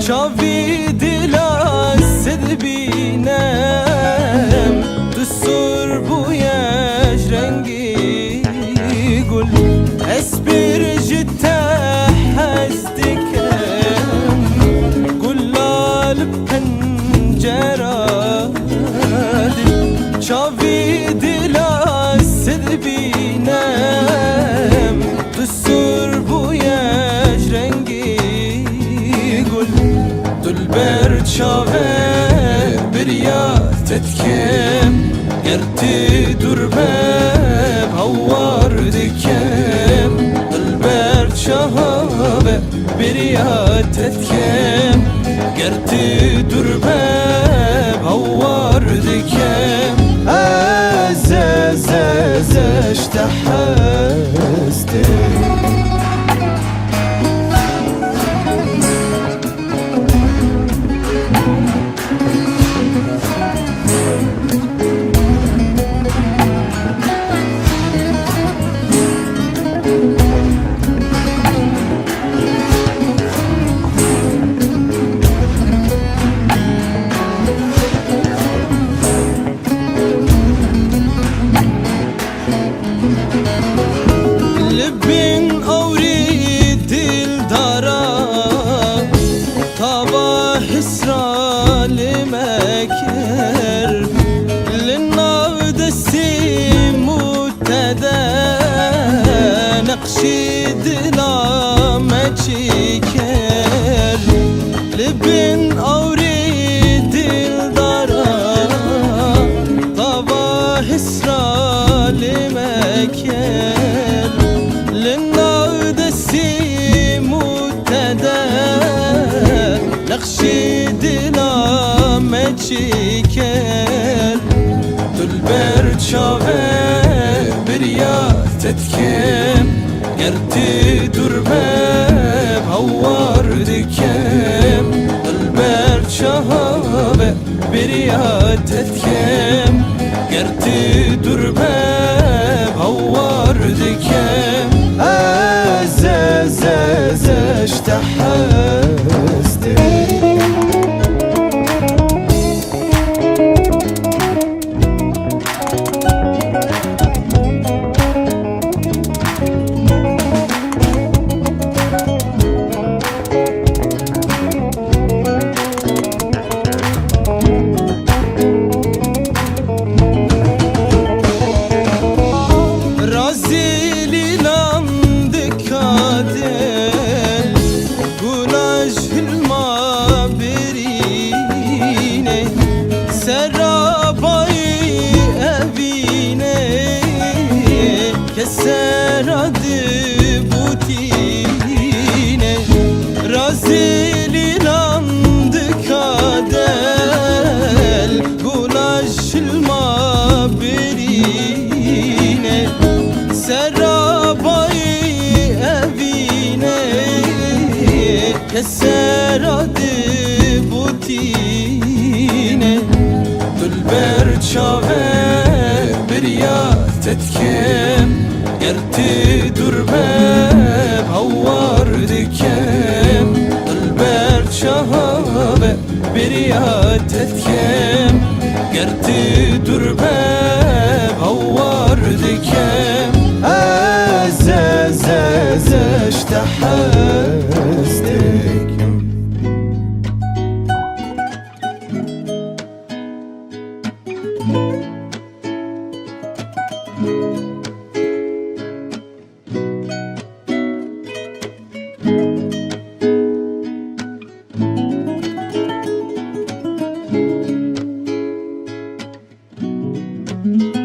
شافي دلا سد بينام دسور بوياج رنگي قول اسبر جتا حزدك قول لالب هنجرا شافي دلا سد بينام دسور بوياج رنگي دلبر چاوه بریا تتکم گرتی دربه هوار دکم دلبر چاوه بریا تتکم گرتی دربه هوار دکم از اشتحستم لبين أوري دل دارا طابا حسرا لمكر للنار دسي متدا نقشي دلا ما تشكر لبين أوري دل دارا طابا حسرا لمكر نقشي دلا ما تشكر دلبر چاوه بریا تتکم گرتی دربه هوار دکم دلبر چاوه بریا تتکم گرتی دربه هوار دکم از اشتحستم Keseradı butine Razili landı kadel Gulaşılma birine Serabayı evine Keseradı butine Dülber çave birya tetkem گرتی دربه هوار دکم دلبر چاوه بریا تتکم گرتی دربه هوار دکم از اشتحستم Mm-hmm.